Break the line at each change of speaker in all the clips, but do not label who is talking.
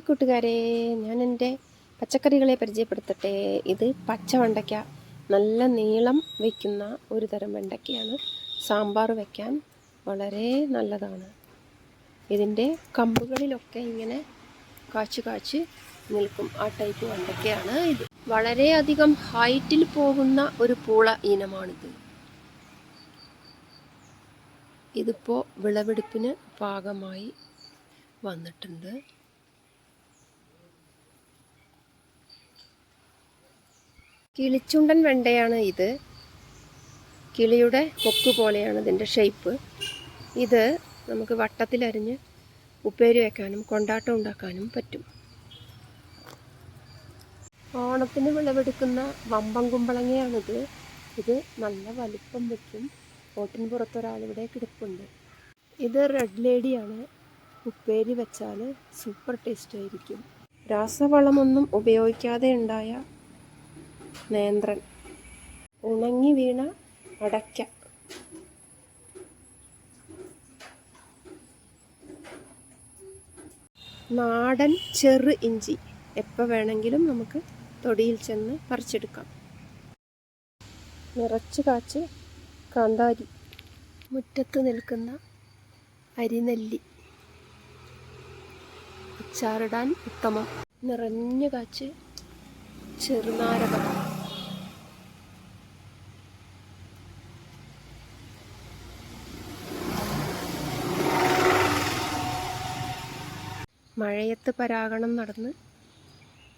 Hi കൂട്ടുകാരെ, ഞാൻ എൻ്റെ പച്ചക്കറികളെ പരിചയപ്പെടുത്തട്ടെ. ഇത് പച്ച വെണ്ടയ്ക്ക, നല്ല നീളം വയ്ക്കുന്ന ഒരു തരം വെണ്ടയ്ക്കയാണ്. സാമ്പാർ വയ്ക്കാൻ വളരെ നല്ലതാണ്. ഇതിൻ്റെ കമ്പുകളിലൊക്കെ ഇങ്ങനെ കാച്ച് നിൽക്കും. ആ ടൈപ്പ് വെണ്ടയ്ക്കയാണ് ഇത്. വളരെയധികം ഹൈറ്റിൽ പോകുന്ന ഒരു പൂള ഇനമാണിത്. ഇതിപ്പോൾ വിളവെടുപ്പിന് പാകമായി വന്നിട്ടുണ്ട്. കിളിച്ചുണ്ടൻ വെണ്ടയാണ് ഇത്. കിളിയുടെ കൊക്ക് പോലെയാണ് ഇതിൻ്റെ ഷേപ്പ്. ഇത് നമുക്ക് വട്ടത്തിലരിഞ്ഞ് ഉപ്പേരി വെക്കാനും കൊണ്ടാട്ടം ഉണ്ടാക്കാനും പറ്റും. ഓണത്തിന് വിളവെടുക്കുന്ന വമ്പൻ കുമ്പളങ്ങയാണിത്. ഇത് നല്ല വലിപ്പം വയ്ക്കും. ഓട്ടിന് പുറത്തൊരാളിവിടെ കിടപ്പുണ്ട്. ഇത് റെഡ് ലേഡിയാണ്. ഉപ്പേരി വെച്ചാൽ സൂപ്പർ ടേസ്റ്റ് ആയിരിക്കും. രാസവളമൊന്നും ഉപയോഗിക്കാതെ ഉണ്ടായ നേന്ത്രൻ, ഉണങ്ങി വീണ അടയ്ക്ക, നാടൻ ചെറു ഇഞ്ചി എപ്പോൾ വേണമെങ്കിലും നമുക്ക് തൊടിയിൽ ചെന്ന് പറിച്ചെടുക്കാം. നിറച്ച് കാച്ച് കാന്താരി, മുറ്റത്ത് നിൽക്കുന്ന അരിനെല്ലി, അച്ചാറിടാൻ ഉത്തമം. നിറഞ്ഞു കാച്ച് ചെറുനാരകം, മഴയത്ത് പരാഗണം നടന്ന്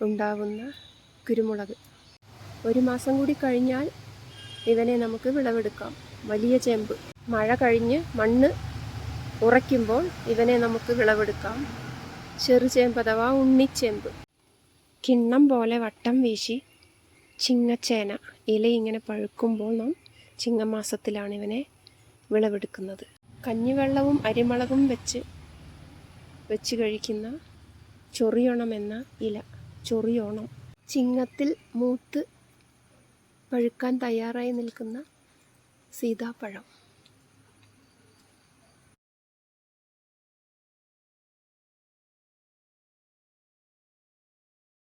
ഉണ്ടാകുന്ന കുരുമുളക്. ഒരു മാസം കൂടി കഴിഞ്ഞാൽ ഇവനെ നമുക്ക് വിളവെടുക്കാം. വലിയ ചേമ്പ്. മഴ കഴിഞ്ഞ് മണ്ണ് ഉറയ്ക്കുമ്പോൾ ഇവനെ നമുക്ക് വിളവെടുക്കാം. ചെറുചേമ്പ് അഥവാ ഉണ്ണിച്ചേമ്പ്. കിണ്ണം പോലെ വട്ടം വീശി ചിങ്ങച്ചേന. ഇല ഇങ്ങനെ പഴുക്കുമ്പോൾ നാം ചിങ്ങമാസത്തിലാണ് ഇവനെ വിളവെടുക്കുന്നത്. കഞ്ഞിവെള്ളവും അരിമുളകും വെച്ച് കഴിക്കുന്ന ചൊറിയോണം എന്ന ഇല. ചൊറിയോണം. ചിങ്ങത്തിൽ മൂത്ത് പഴുക്കാൻ തയ്യാറായി നിൽക്കുന്ന സീതാപ്പഴം.